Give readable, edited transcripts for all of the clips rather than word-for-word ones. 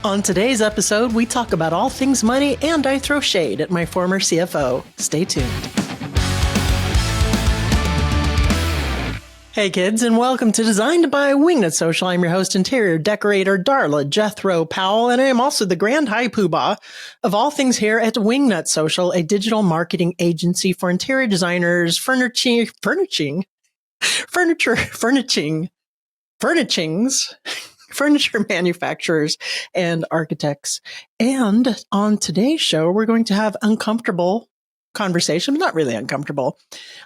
On today's episode, we talk about all things money and I throw shade at my former CFO. Stay tuned. Hey kids, and welcome to Designed by Wingnut Social. I'm your host, interior decorator Darla Jethro Powell, and I am also the grand high poobah of all things here at Wingnut Social, a digital marketing agency for interior designers, furnishings, furniture manufacturers, and architects. And on today's show, we're going to have uncomfortable conversation, not really uncomfortable,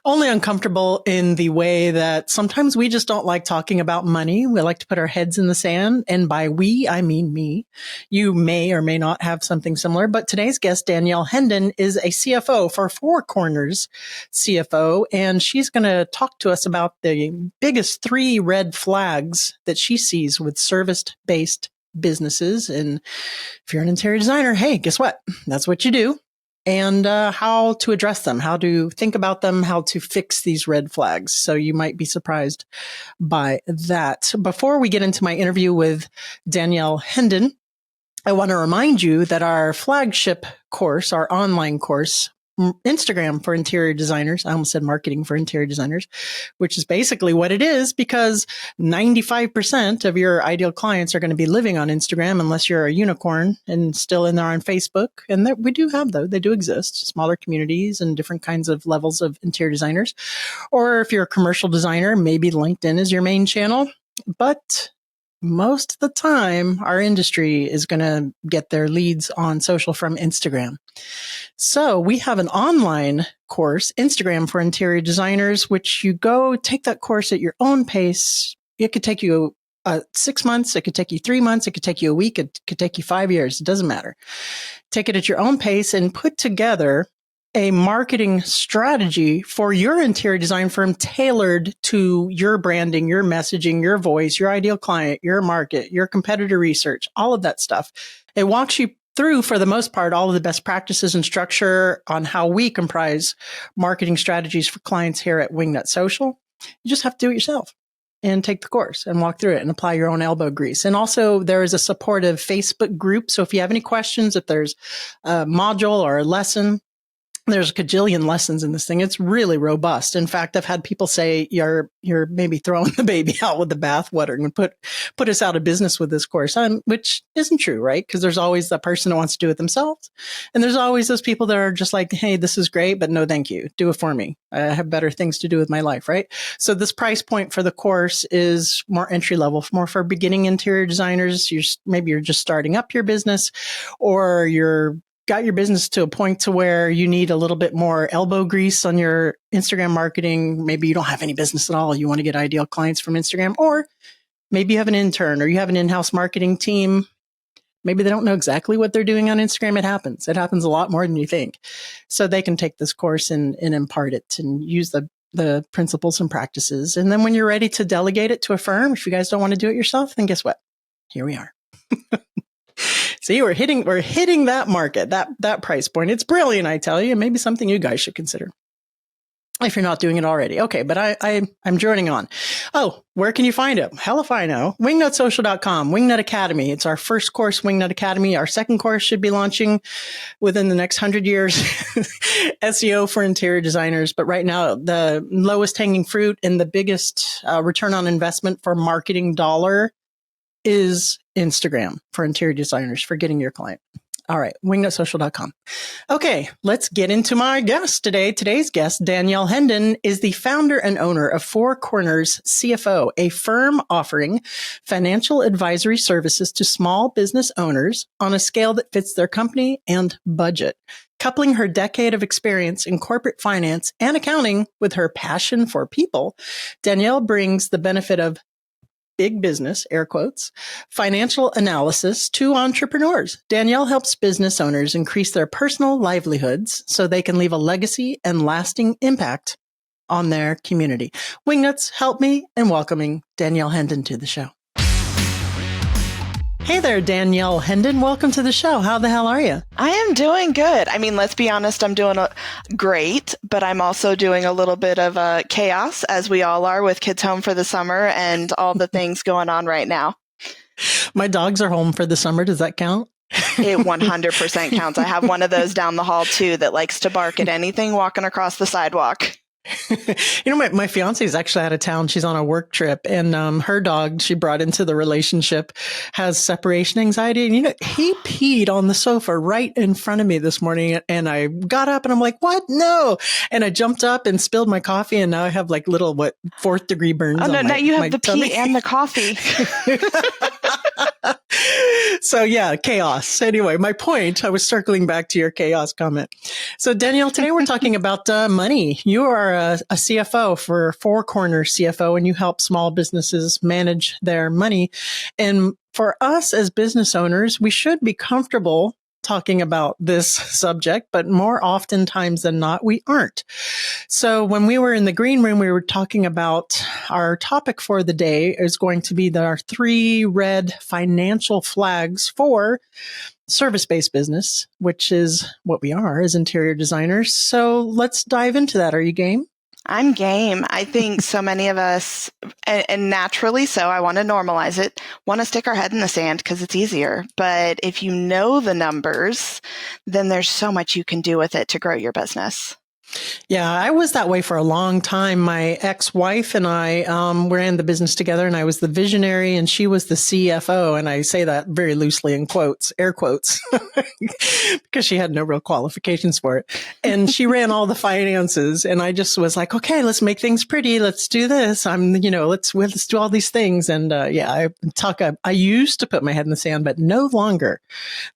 only uncomfortable in the way that sometimes we just don't like talking about money. We like to put our heads in the sand. And by we, I mean me. You may or may not have something similar, but today's guest, Danielle Hendon, is a CFO for Corners CFO. And she's going to talk to us about the biggest 3 red flags that she sees with service-based businesses. And if you're an interior designer, hey, guess what? That's what you do. And how to address them, how to think about them, how to fix these red flags. So you might be surprised by that. Before we get into my interview with Danielle Hendon, I want to remind you that our flagship course, our online course, Instagram for interior designers. I almost said marketing for interior designers, which is basically what it is, because 95% of your ideal clients are going to be living on Instagram unless you're a unicorn and still in there on Facebook. And we do have, though, they do exist, smaller communities and different kinds of levels of interior designers. Or if you're a commercial designer, maybe LinkedIn is your main channel. But most of the time, our industry is going to get their leads on social from Instagram. So we have an online course, Instagram for interior designers, which you go take that course at your own pace. It could take you 6 months. It could take you 3 months. It could take you a week. It could take you 5 years. It doesn't matter. Take it at your own pace and put together a marketing strategy for your interior design firm tailored to your branding, your messaging, your voice, your ideal client, your market, your competitor research, all of that stuff. It walks you through, for the most part, all of the best practices and structure on how we comprise marketing strategies for clients here at Wingnut Social. You just have to do it yourself and take the course and walk through it and apply your own elbow grease. And also there is a supportive Facebook group. So if you have any questions, if there's a module or a lesson, there's a cajillion lessons in this thing. It's really robust. In fact, I've had people say you're maybe throwing the baby out with the bathwater and put us out of business with this course, which isn't true, right? Because there's always the person that wants to do it themselves. And there's always those people that are just like, hey, this is great, but no, thank you. Do it for me. I have better things to do with my life, right? So this price point for the course is more entry level, more for beginning interior designers. Maybe you're just starting up your business, or you're got your business to a point to where you need a little bit more elbow grease on your Instagram marketing. Maybe you don't have any business at all. You want to get ideal clients from Instagram, or maybe you have an intern or you have an in-house marketing team. Maybe they don't know exactly what they're doing on Instagram. It happens. It happens a lot more than you think. So they can take this course and impart it and use the principles and practices. And then when you're ready to delegate it to a firm, if you guys don't want to do it yourself, then guess what? Here we are. See, we're hitting that market, that price point. It's brilliant, I tell you. Maybe something you guys should consider if you're not doing it already. Okay, but I'm journeying on. Oh, where can you find it? Hell if I know. Wingnutsocial.com, Wingnut Academy. It's our first course, Wingnut Academy. Our second course should be launching within the next 100 years, SEO for interior designers. But right now, the lowest hanging fruit and the biggest return on investment for marketing dollar is Instagram for interior designers for getting your client. All right, wingnutsocial.com. Okay, let's get into my guest today. Today's guest, Danielle Hendon, is the founder and owner of Corners CFO, a firm offering financial advisory services to small business owners on a scale that fits their company and budget. Coupling her decade of experience in corporate finance and accounting with her passion for people, Danielle brings the benefit of big business, air quotes, financial analysis to entrepreneurs. Danielle helps business owners increase their personal livelihoods so they can leave a legacy and lasting impact on their community. Wingnuts, help me in welcoming Danielle Hendon to the show. Hey there, Danielle Hendon. Welcome to the show. How the hell are you? I am doing good. I mean, let's be honest, I'm doing great, but I'm also doing a little bit of chaos, as we all are, with kids home for the summer and all the things going on right now. My dogs are home for the summer. Does that count? It 100% counts. I have one of those down the hall too that likes to bark at anything walking across the sidewalk. My fiance is actually out of town. She's on a work trip, and her dog she brought into the relationship has separation anxiety. And he peed on the sofa right in front of me this morning, and I got up and I'm like, "What? No!" And I jumped up and spilled my coffee, and now I have like little 4th degree burns. Oh no! On now you have the tummy. pee and the coffee. So yeah, chaos. Anyway, my point, I was circling back to your chaos comment. So Danielle, today we're talking about money. You are a CFO for Corners CFO, and you help small businesses manage their money. And for us as business owners, we should be comfortable talking about this subject, but more oftentimes than not, we aren't. So when we were in the green room, we were talking about our topic for the day is going to be our 3 red financial flags for service-based business, which is what we are as interior designers. So let's dive into that. Are you game? I'm game. I think so many of us, and naturally so, I want to normalize it, want to stick our head in the sand because it's easier. But if you know the numbers, then there's so much you can do with it to grow your business. Yeah, I was that way for a long time. My ex-wife and I ran the business together, and I was the visionary and she was the CFO. And I say that very loosely in quotes, air quotes, because she had no real qualifications for it. And she ran all the finances. And I just was like, okay, let's make things pretty. Let's do this. Let's do all these things. And I used to put my head in the sand, but no longer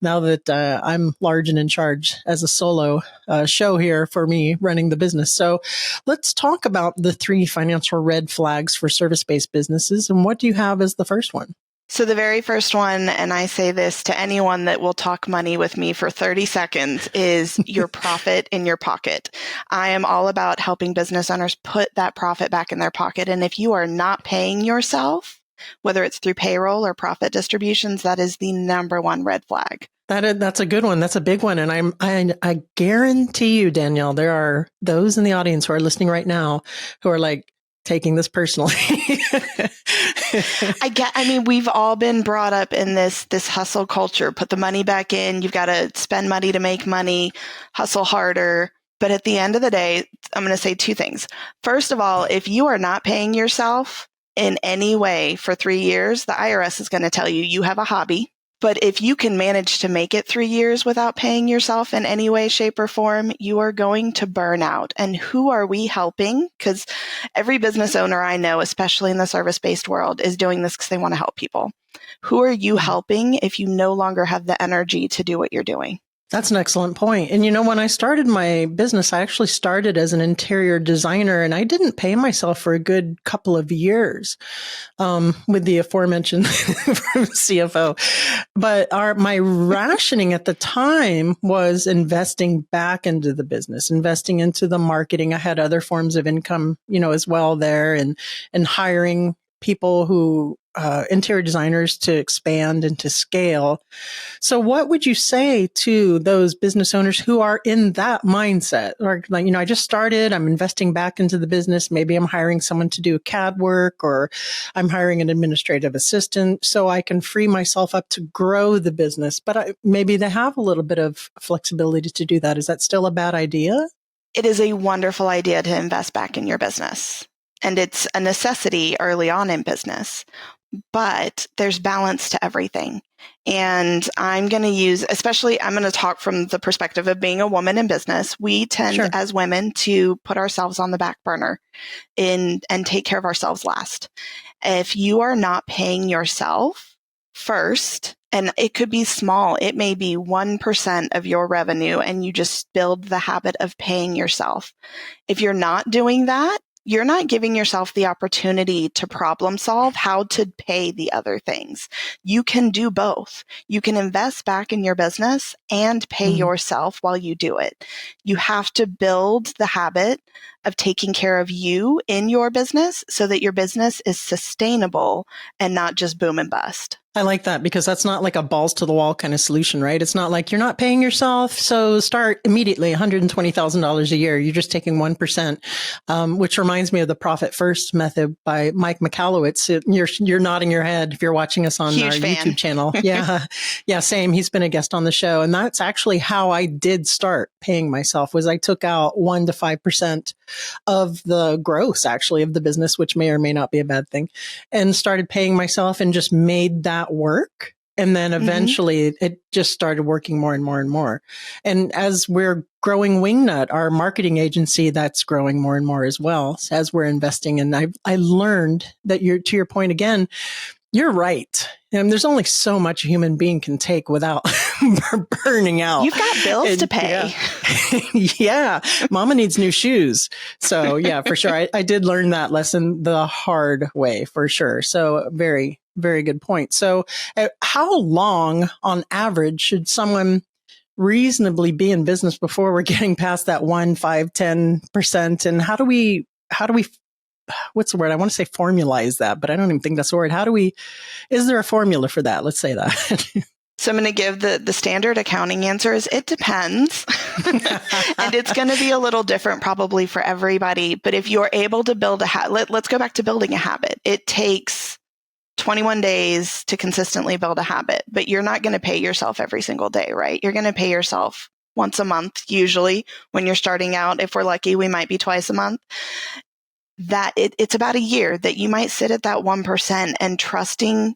now that I'm large and in charge as a solo show here for me running the business. So let's talk about the 3 financial red flags for service-based businesses. And what do you have as the first one? So the very first one, and I say this to anyone that will talk money with me for 30 seconds, is your profit in your pocket. I am all about helping business owners put that profit back in their pocket. And if you are not paying yourself, whether it's through payroll or profit distributions, that is the number 1 red flag. That's a good one. That's a big one. And I guarantee you, Danielle, there are those in the audience who are listening right now who are like taking this personally. We've all been brought up in this hustle culture. Put the money back in. You've got to spend money to make money, hustle harder. But at the end of the day, I'm going to say 2 things. First of all, if you are not paying yourself in any way for 3 years, the IRS is going to tell you have a hobby. But if you can manage to make it 3 years without paying yourself in any way, shape, or form, you are going to burn out. And who are we helping? Because every business owner I know, especially in the service-based world, is doing this because they want to help people. Who are you helping if you no longer have the energy to do what you're doing? That's an excellent point. And when I started my business, I actually started as an interior designer, and I didn't pay myself for a good couple of years, with the aforementioned CFO. But my rationing at the time was investing back into the business, investing into the marketing. I had other forms of income, as well there, and hiring people who interior designers to expand and to scale. So what would you say to those business owners who are in that mindset? Or I just started, I'm investing back into the business. Maybe I'm hiring someone to do CAD work, or I'm hiring an administrative assistant so I can free myself up to grow the business. But maybe they have a little bit of flexibility to do that. Is that still a bad idea? It is a wonderful idea to invest back in your business. And it's a necessity early on in business. But there's balance to everything. And I'm going to talk from the perspective of being a woman in business. We tend as women to put ourselves on the back burner and take care of ourselves last. If you are not paying yourself first, and it could be small, it may be 1% of your revenue, and you just build the habit of paying yourself. If you're not doing that, you're not giving yourself the opportunity to problem solve how to pay the other things. You can do both. You can invest back in your business and pay yourself while you do it. You have to build the habit of taking care of you in your business so that your business is sustainable and not just boom and bust. I like that because that's not like a balls to the wall kind of solution, right? It's not like you're not paying yourself, so start immediately $120,000 a year. You're just taking 1%, which reminds me of the Profit First method by Mike Michalowicz. You're nodding your head if you're watching us on Huge our fan. YouTube channel. Yeah, yeah, same. He's been a guest on the show, and that's actually how I did start paying myself. Was I took out 1 to 5% of the gross, actually, of the business, which may or may not be a bad thing, and started paying myself and just made that work. And then eventually it just started working more and more and more. And as we're growing Wingnut, our marketing agency, that's growing more and more as well as we're investing. And I learned that to your point again, you're right. And there's only so much a human being can take without burning out. You've got bills to pay. Yeah. Yeah. Mama needs new shoes. So yeah, for sure. I did learn that lesson the hard way for sure. So very, very good point. So how long on average should someone reasonably be in business before we're getting past that 1, 5, 10%? And how do we, what's the word? I want to say formalize that, but I don't even think that's the word. Is there a formula for that? Let's say that. So I'm going to give the standard accounting answer is it depends. And it's going to be a little different probably for everybody. But if you're able to build let's go back to building a habit. It takes 21 days to consistently build a habit, but you're not going to pay yourself every single day, right? You're going to pay yourself once a month, usually when you're starting out. If we're lucky, we might be twice a month. That it's about a year that you might sit at that 1% and trusting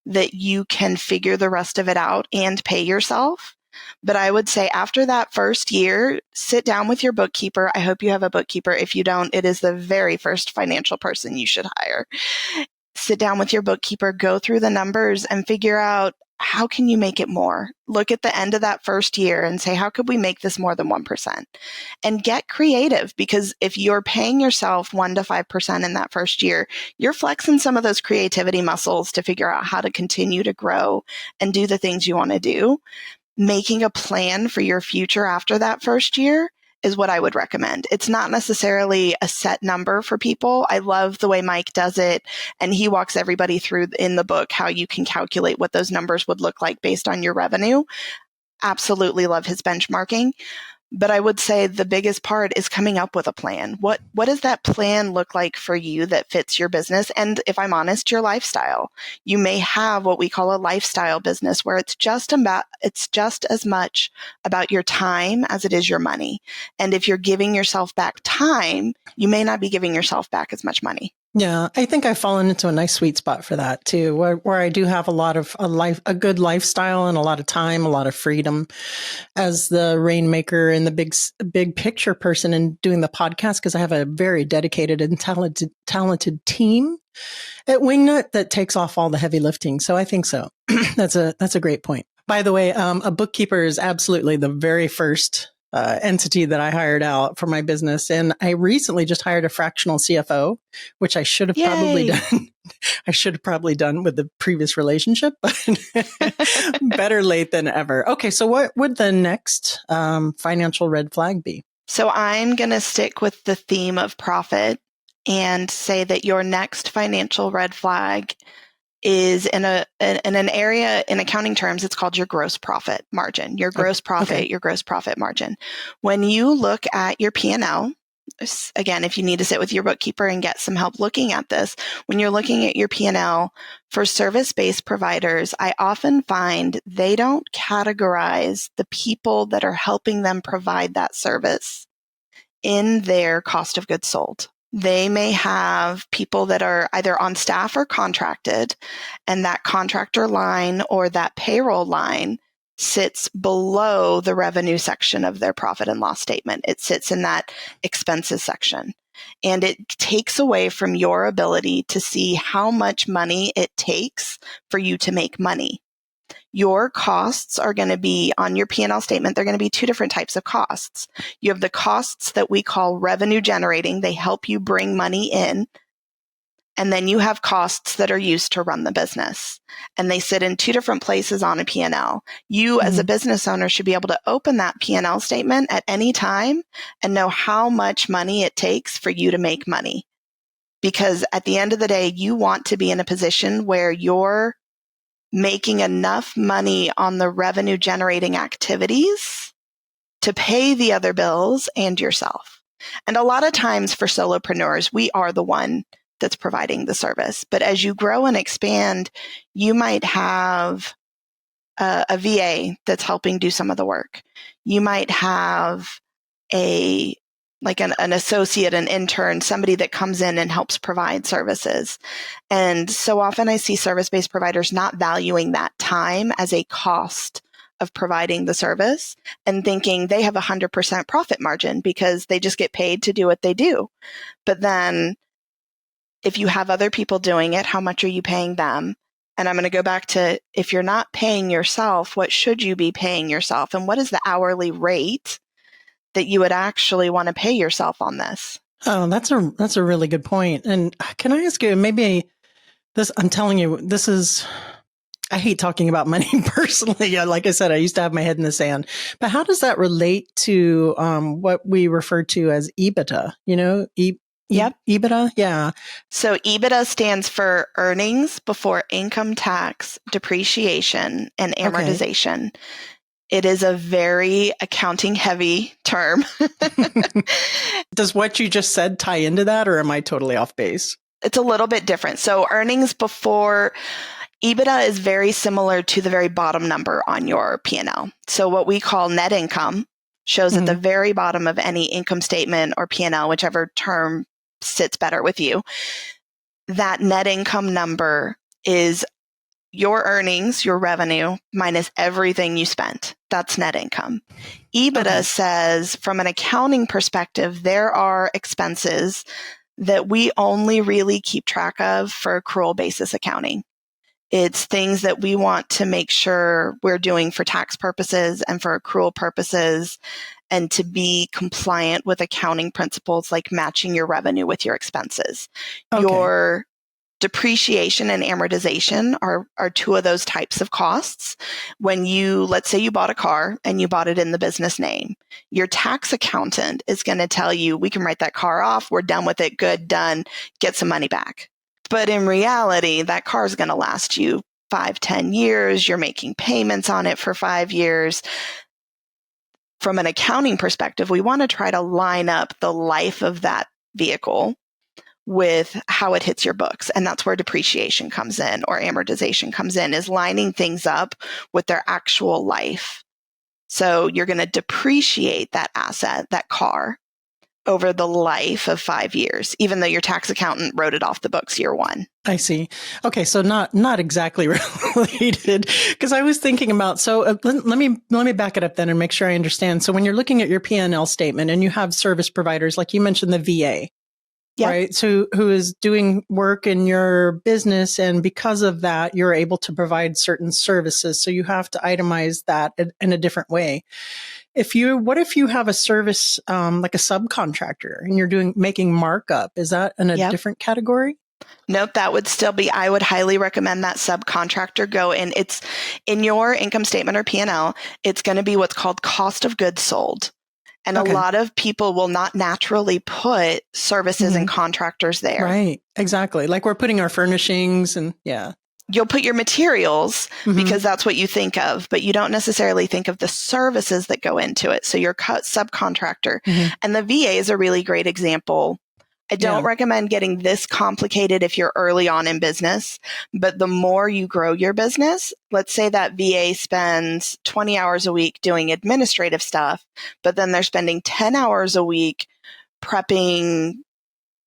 that you can figure the rest of it out and pay yourself. But I would say after that first year, sit down with your bookkeeper. I hope you have a bookkeeper. If you don't, it is the very first financial person you should hire. Sit down with your bookkeeper, go through the numbers and figure out how can you make it more? Look at the end of that first year and say, how could we make this more than 1%? And get creative, because if you're paying yourself 1 to 5% in that first year, you're flexing some of those creativity muscles to figure out how to continue to grow and do the things you want to do. Making a plan for your future after that first year is what I would recommend. It's not necessarily a set number for people. I love the way Mike does it, and he walks everybody through in the book how you can calculate what those numbers would look like based on your revenue. Absolutely love his benchmarking. But I would say the biggest part is coming up with a plan. What does that plan look like for you that fits your business? And if I'm honest, your lifestyle. You may have what we call a lifestyle business where it's just as much about your time as it is your money. And if you're giving yourself back time, you may not be giving yourself back as much money. Yeah, I think I've fallen into a nice sweet spot for that too, where I do have a good lifestyle and a lot of time, a lot of freedom as the rainmaker and the big picture person and doing the podcast, because I have a very dedicated and talented team at Wingnut that takes off all the heavy lifting. So I think so. That's a great point. By the way, a bookkeeper is absolutely the very first entity that I hired out for my business. And I recently just hired a fractional CFO, which I should have probably done. I should have probably done with the previous relationship, but better late than ever. Okay. So what would the next financial red flag be? So I'm going to stick with the theme of profit and say that your next financial red flag is in an area in accounting terms, it's called your gross profit margin, your gross profit margin. When you look at your P&L, again, if you need to sit with your bookkeeper and get some help looking at this, when you're looking at your P&L for service-based providers, I often find they don't categorize the people that are helping them provide that service in their cost of goods sold. They may have people that are either on staff or contracted, and that contractor line or that payroll line sits below the revenue section of their profit and loss statement. It sits in that expenses section. And it takes away from your ability to see how much money it takes for you to make money. Your costs are going to be on your P&L statement. They're going to be two different types of costs. You have the costs that we call revenue generating. They help you bring money in. And then you have costs that are used to run the business. And they sit in two different places on a P&L. You as a business owner should be able to open that P&L statement at any time and know how much money it takes for you to make money. Because at the end of the day, you want to be in a position where you're making enough money on the revenue generating activities to pay the other bills and yourself. And a lot of times for solopreneurs, we are the one that's providing the service. But as you grow and expand, you might have a VA that's helping do some of the work. You might have an associate, an intern, somebody that comes in and helps provide services. And so often I see service-based providers not valuing that time as a cost of providing the service and thinking they have 100% profit margin because they just get paid to do what they do. But then if you have other people doing it, how much are you paying them? And I'm going to go back to, if you're not paying yourself, what should you be paying yourself? And what is the hourly rate that you would actually want to pay yourself on this? Oh, that's a really good point. And can I ask you, maybe this, I'm telling you, this is, I hate talking about money personally. Like I said, I used to have my head in the sand, but how does that relate to what we refer to as EBITDA? Yep. EBITDA? Yeah. So EBITDA stands for earnings before income tax, depreciation, and amortization. Okay. It is a very accounting heavy term. Does what you just said tie into that, or am I totally off base? It's a little bit different. So earnings before EBITDA is very similar to the very bottom number on your P&L. So what we call net income shows at the very bottom of any income statement or P&L, whichever term sits better with you. That net income number is your earnings, your revenue, minus everything you spent. That's net income. EBITDA says, from an accounting perspective, there are expenses that we only really keep track of for accrual basis accounting. It's things that we want to make sure we're doing for tax purposes and for accrual purposes, and to be compliant with accounting principles like matching your revenue with your expenses. Okay. Your depreciation and amortization are two of those types of costs. When let's say you bought a car and you bought it in the business name, your tax accountant is going to tell you, we can write that car off, we're done with it, good, done, get some money back. But in reality, that car is going to last you 5-10 years. You're making payments on it for 5 years. From an accounting perspective, we want to try to line up the life of that vehicle with how it hits your books. And that's where depreciation comes in, or amortization comes in, is lining things up with their actual life. So you're going to depreciate that asset, that car, over the life of 5 years, even though your tax accountant wrote it off the books year one. I see. Okay, so not exactly related, because I was thinking about, so let me back it up then and make sure I understand. So when you're looking at your P&L statement and you have service providers, like you mentioned the VA, yep, right? So who is doing work in your business, and because of that, you're able to provide certain services. So you have to itemize that in a different way. What if you have a service like a subcontractor and you're making markup? Is that in a different category? Nope, that would still be, I would highly recommend that subcontractor go in. It's in your income statement or P&L, it's going to be what's called cost of goods sold. And a lot of people will not naturally put services and contractors there. Right, exactly. Like we're putting our furnishings and You'll put your materials because that's what you think of, but you don't necessarily think of the services that go into it. So your subcontractor. And the VA is a really great example. I don't recommend getting this complicated if you're early on in business, but the more you grow your business, let's say that VA spends 20 hours a week doing administrative stuff, but then they're spending 10 hours a week prepping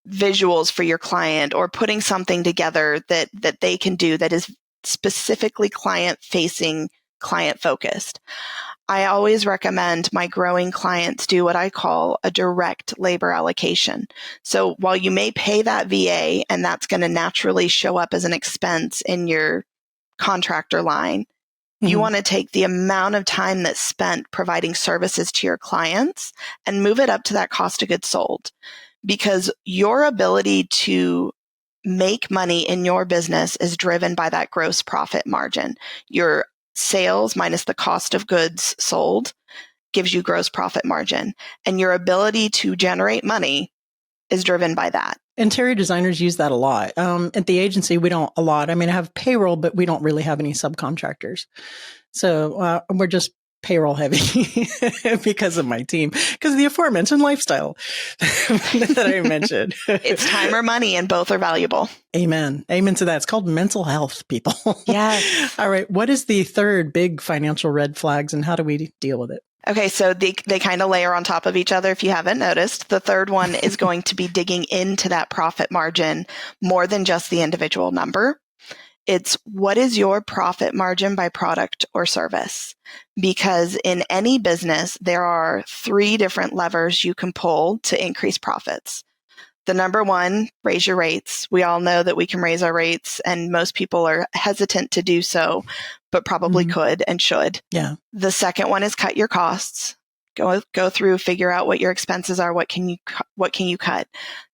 visuals for your client or putting something together that they can do that is specifically client facing, client focused. I always recommend my growing clients do what I call a direct labor allocation. So while you may pay that VA and that's going to naturally show up as an expense in your contractor line, you want to take the amount of time that's spent providing services to your clients and move it up to that cost of goods sold. Because your ability to make money in your business is driven by that gross profit margin. Your sales minus the cost of goods sold gives you gross profit margin. And your ability to generate money is driven by that. Interior designers use that a lot. At the agency, we don't a lot. I mean, I have payroll, but we don't really have any subcontractors. So we're just payroll heavy because of my team, because of the aforementioned lifestyle that I mentioned. It's time or money, and both are valuable. Amen. Amen to that. It's called mental health, people. Yes. All right. What is the third big financial red flags, and how do we deal with it? Okay, so they kind of layer on top of each other if you haven't noticed. The third one is going to be digging into that profit margin more than just the individual number. It's what is your profit margin by product or service? Because in any business, there are 3 different levers you can pull to increase profits. The number one, raise your rates. We all know that we can raise our rates, and most people are hesitant to do so, but probably could and should. Yeah. The second one is cut your costs. Go through, figure out what your expenses are. What can you cut?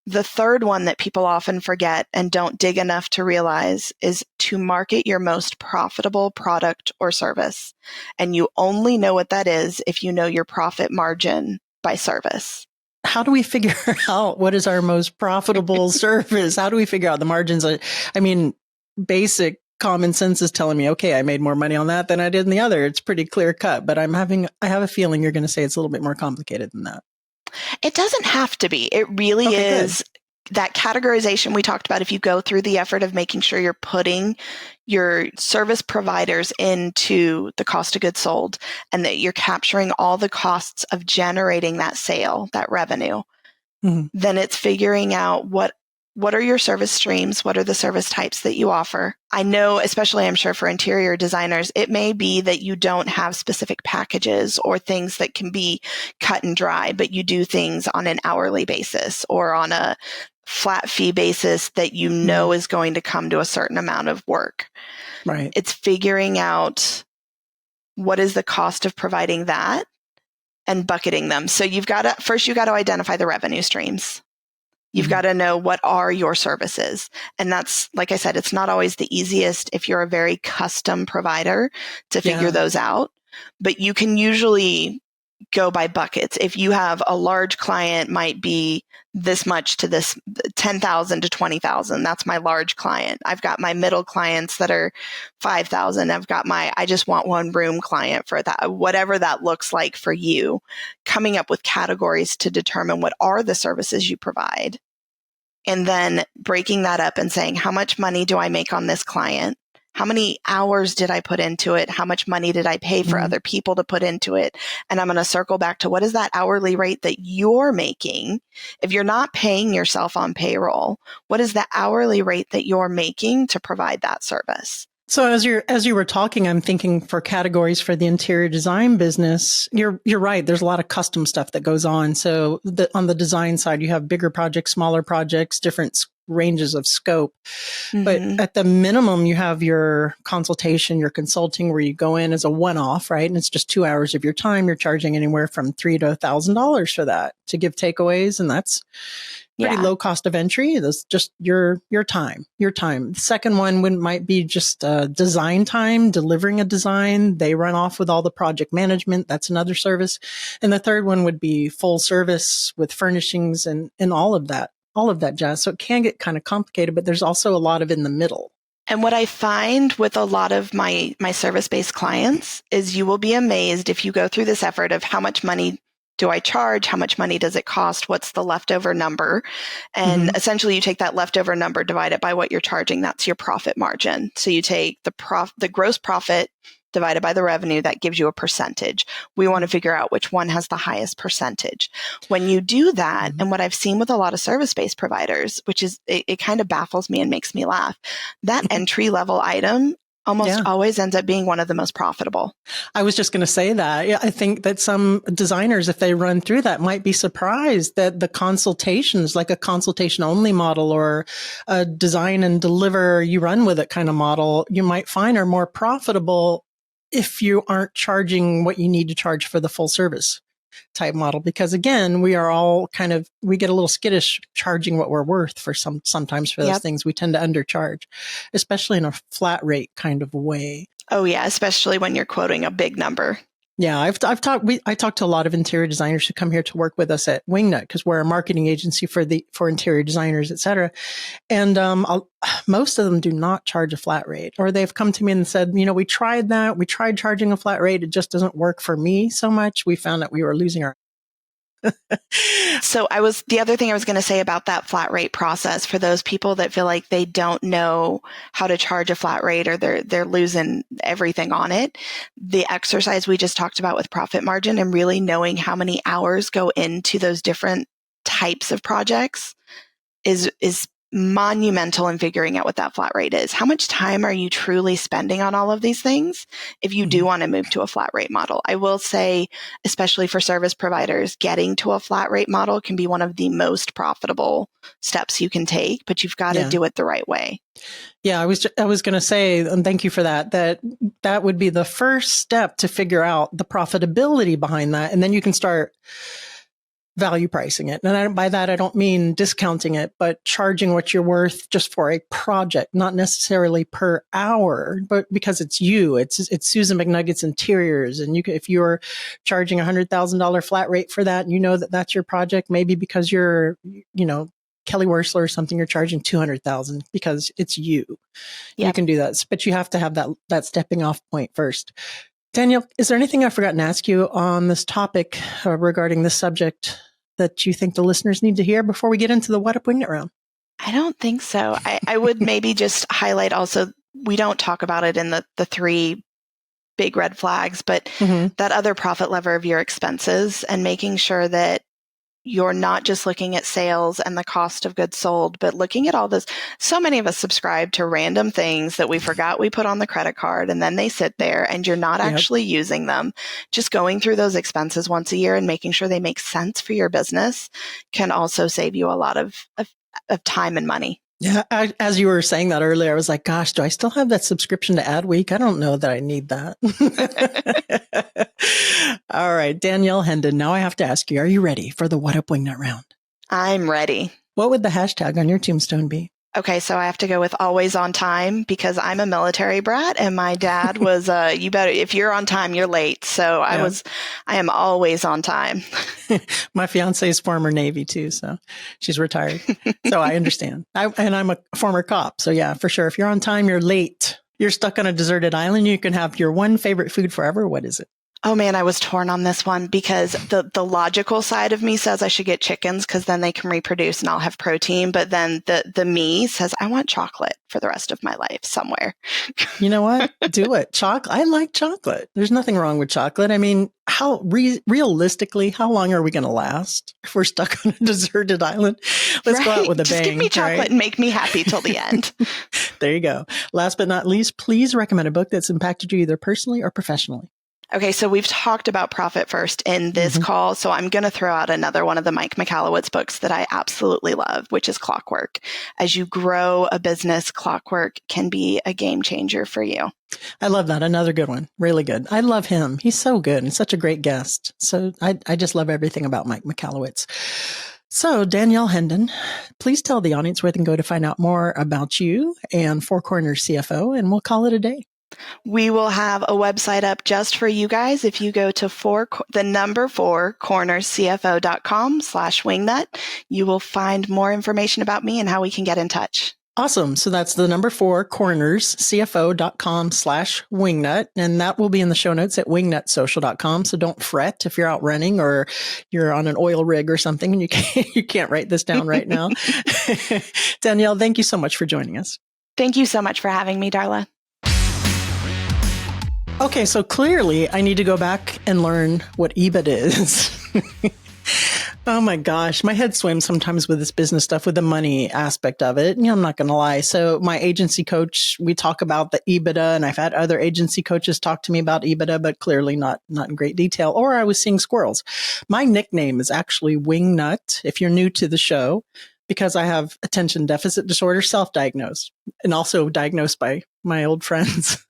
The third one that people often forget and don't dig enough to realize is to market your most profitable product or service. And you only know what that is if you know your profit margin by service. How do we figure out what is our most profitable service? How do we figure out the margins? I mean, basic common sense is telling me, okay, I made more money on that than I did in the other. It's pretty clear cut, but I have a feeling you're going to say it's a little bit more complicated than that. It doesn't have to be. It really is. Good. That categorization we talked about, if you go through the effort of making sure you're putting your service providers into the cost of goods sold, and that you're capturing all the costs of generating that sale, that revenue, then it's figuring out what are your service streams? What are the service types that you offer? I know, especially I'm sure for interior designers, it may be that you don't have specific packages or things that can be cut and dry, but you do things on an hourly basis or on a flat fee basis that you know is going to come to a certain amount of work. Right. It's figuring out what is the cost of providing that and bucketing them. So you've got to identify the revenue streams. You've got to know what are your services. And that's, like I said, it's not always the easiest if you're a very custom provider to figure those out, but you can usually go by buckets. If you have a large client, might be this much to this 10,000 to 20,000. That's my large client. I've got my middle clients that are 5,000. I've got my, I just want one room client for that, whatever that looks like for you, coming up with categories to determine what are the services you provide. And then breaking that up and saying, how much money do I make on this client? How many hours did I put into it? How much money did I pay for other people to put into it? And I'm going to circle back to what is that hourly rate that you're making? If you're not paying yourself on payroll, what is the hourly rate that you're making to provide that service? So as you were talking, I'm thinking for categories for the interior design business, you're right. There's a lot of custom stuff that goes on. So on the design side, you have bigger projects, smaller projects, different ranges of scope. But at the minimum, you have your consultation, your consulting, where you go in as a one-off, right? And it's just 2 hours of your time. You're charging anywhere from $3,000 to $1,000 for that to give takeaways. And that's pretty low cost of entry. That's just your time. The second one might be just design time, delivering a design. They run off with all the project management. That's another service. And the third one would be full service with furnishings and all of that jazz. So it can get kind of complicated, but there's also a lot of in the middle. And what I find with a lot of my service-based clients is you will be amazed if you go through this effort of how much money do I charge? How much money does it cost? What's the leftover number? And essentially you take that leftover number, divide it by what you're charging. That's your profit margin. So you take the gross profit divided by the revenue, that gives you a percentage. We want to figure out which one has the highest percentage. When you do that, and what I've seen with a lot of service-based providers, which is, it kind of baffles me and makes me laugh, that entry-level item almost always ends up being one of the most profitable. I was just going to say that. Yeah, I think that some designers, if they run through that, might be surprised that the consultations, like a consultation only model or a design and deliver, you run with it kind of model, you might find are more profitable if you aren't charging what you need to charge for the full service type model. Because again, we are all we get a little skittish charging what we're worth for sometimes for those things. We tend to undercharge, especially in a flat rate kind of way. Oh yeah, especially when you're quoting a big number. Yeah, I talked to a lot of interior designers who come here to work with us at Wingnut because we're a marketing agency for interior designers, et cetera. And most of them do not charge a flat rate, or they've come to me and said, we tried that. We tried charging a flat rate. It just doesn't work for me so much. We found that we were losing our So the other thing I was going to say about that flat rate process for those people that feel like they don't know how to charge a flat rate or they're losing everything on it. The exercise we just talked about with profit margin and really knowing how many hours go into those different types of projects is monumental in figuring out what that flat rate is. How much time are you truly spending on all of these things if you do want to move to a flat rate model? I will say, especially for service providers, getting to a flat rate model can be one of the most profitable steps you can take, but you've got to do it the right way. Yeah, I was going to say, and thank you for that would be the first step to figure out the profitability behind that. And then you can start value pricing it. And by that, I don't mean discounting it, but charging what you're worth just for a project, not necessarily per hour, but because it's you, it's Susan McNugget's Interiors. And if you're charging $100,000 flat rate for that, that that's your project, maybe because you're, Kelly Wersler or something, you're charging $200,000 because it's you. Yep. You can do that, but you have to have that stepping off point first. Danielle, is there anything I've forgotten to ask you on this topic regarding this subject that you think the listeners need to hear before we get into the What Up Wingnut round? I don't think so. I would maybe just highlight also, we don't talk about it in the three big red flags, but that other profit lever of your expenses and making sure that you're not just looking at sales and the cost of goods sold, but looking at all this. So many of us subscribe to random things that we forgot we put on the credit card, and then they sit there and you're not actually using them. Just going through those expenses once a year and making sure they make sense for your business can also save you a lot of time and money. Yeah, as you were saying that earlier, I was like, gosh, do I still have that subscription to Adweek? I don't know that I need that. All right, Danielle Hendon, now I have to ask you, are you ready for the What Up Wingnut round? I'm ready. What would the hashtag on your tombstone be? Okay, so I have to go with always on time because I'm a military brat and my dad was, if you're on time, you're late. So I am always on time. My fiance is former Navy too, so she's retired. So I understand. And I'm a former cop. So yeah, for sure. If you're on time, you're late. You're stuck on a deserted island. You can have your one favorite food forever. What is it? Oh man, I was torn on this one because the logical side of me says I should get chickens because then they can reproduce and I'll have protein. But then the me says I want chocolate for the rest of my life somewhere. You know what? Do it. I like chocolate. There's nothing wrong with chocolate. I mean, realistically, how long are we going to last if we're stuck on a deserted island? Let's go out with a bang. Just give me chocolate and make me happy till the end. There you go. Last but not least, please recommend a book that's impacted you either personally or professionally. Okay, so we've talked about profit first in this call, so I'm going to throw out another one of the Mike Michalowicz books that I absolutely love, which is Clockwork. As you grow a business, Clockwork can be a game changer for you. I love that. Another good one. Really good. I love him. He's so good and such a great guest. So I just love everything about Mike Michalowicz. So Danielle Hendon, please tell the audience where they can go to find out more about you and Four Corners CFO, and we'll call it a day. We will have a website up just for you guys. If you go to 4 cornerscfo.com/wingnut, you will find more information about me and how we can get in touch. Awesome. So that's the 4 cornerscfo.com/wingnut. And that will be in the show notes at wingnutsocial.com. So don't fret if you're out running or you're on an oil rig or something and you can't write this down right now. Danielle, thank you so much for joining us. Thank you so much for having me, Darla. Okay, so clearly I need to go back and learn what EBIT is. Oh my gosh, my head swims sometimes with this business stuff, with the money aspect of it. I'm not going to lie. So my agency coach, we talk about the EBITDA, and I've had other agency coaches talk to me about EBITDA, but clearly not in great detail. Or I was seeing squirrels. My nickname is actually Wingnut, if you're new to the show, because I have attention deficit disorder, self-diagnosed, and also diagnosed by my old friends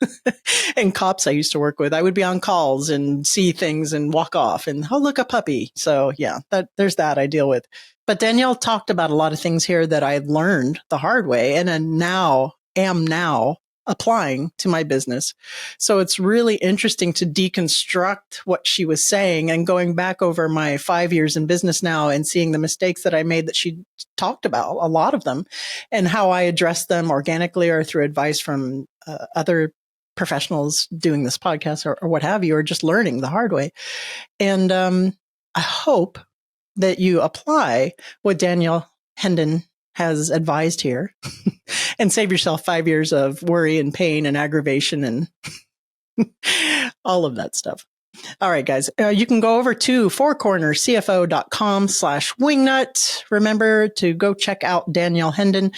and cops I used to work with. I would be on calls and see things and walk off and, oh, look, a puppy. So yeah, there's that I deal with. But Danielle talked about a lot of things here that I learned the hard way and am now applying to my business. So it's really interesting to deconstruct what she was saying and going back over my 5 years in business now and seeing the mistakes that I made that she talked about, a lot of them, and how I addressed them organically or through advice from other professionals doing this podcast or what have you, or just learning the hard way. And I hope that you apply what Danielle Hendon has advised here and save yourself 5 years of worry and pain and aggravation and all of that stuff. All right, guys, you can go over to fourcornerscfo.com/wingnut. Remember to go check out Danielle Hendon.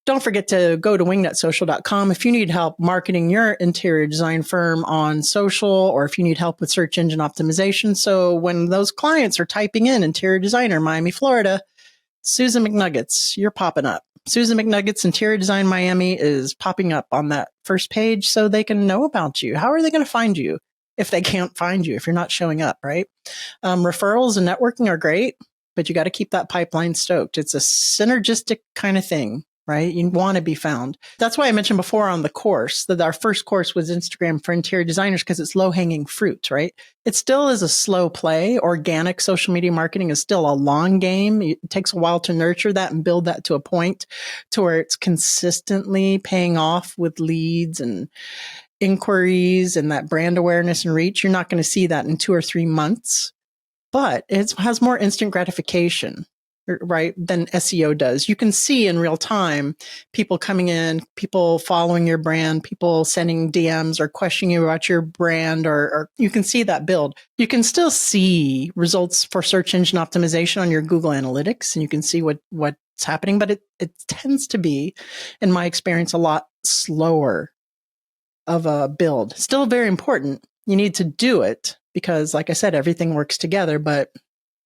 Don't forget to go to wingnutsocial.com if you need help marketing your interior design firm on social, or if you need help with search engine optimization. So when those clients are typing in interior designer, Miami, Florida, Susan McNuggets, you're popping up. Susan McNuggets Interior Design Miami is popping up on that first page so they can know about you. How are they going to find you if they can't find you, if you're not showing up, right? Referrals and networking are great, but you got to keep that pipeline stoked. It's a synergistic kind of thing, right? You want to be found. That's why I mentioned before on the course that our first course was Instagram for interior designers, because it's low-hanging fruit, right? It still is a slow play. Organic social media marketing is still a long game. It takes a while to nurture that and build that to a point to where it's consistently paying off with leads and inquiries and that brand awareness and reach. You're not going to see that in 2 or 3 months, but it has more instant gratification, right, than SEO does. You can see in real time people coming in, people following your brand, people sending DMs or questioning you about your brand, or you can see that build. You can still see results for search engine optimization on your Google Analytics, and you can see what's happening, but it tends to be, in my experience, a lot slower of a build. Still very important. You need to do it because, like I said, everything works together, but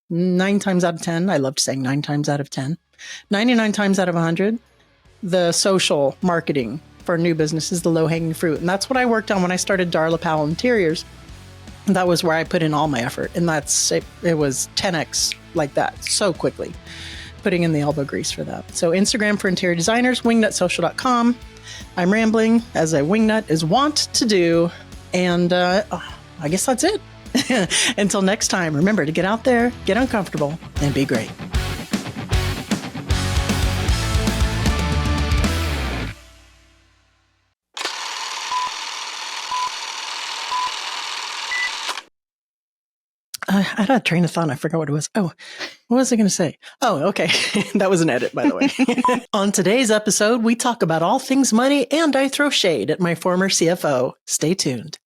9 times out of 10, I loved saying 9 times out of 10, 99 times out of 100, the social marketing for a new business is the low-hanging fruit. And that's what I worked on when I started Darla Powell Interiors. That was where I put in all my effort. And it was 10x like that so quickly, putting in the elbow grease for that. So Instagram for interior designers, wingnutsocial.com. I'm rambling as a wingnut is wont to do. And I guess that's it. Until next time, remember to get out there, get uncomfortable, and be great. I had a train of thought. I forgot what it was. Oh, what was I going to say? Oh, okay. That was an edit, by the way. On today's episode, we talk about all things money, and I throw shade at my former CFO. Stay tuned.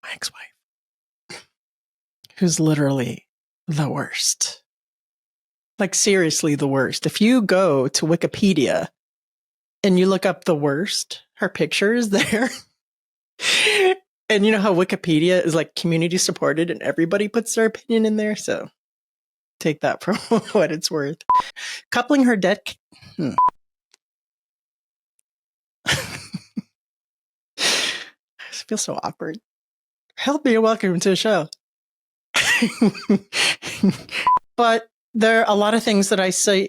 My ex-wife, who's literally the worst. Like, seriously, the worst. If you go to Wikipedia and you look up the worst, her picture is there. And you know how Wikipedia is like community supported and everybody puts their opinion in there? So take that for what it's worth. Coupling her debt. I feel so awkward. Help me and welcome to the show. But there are a lot of things that I say.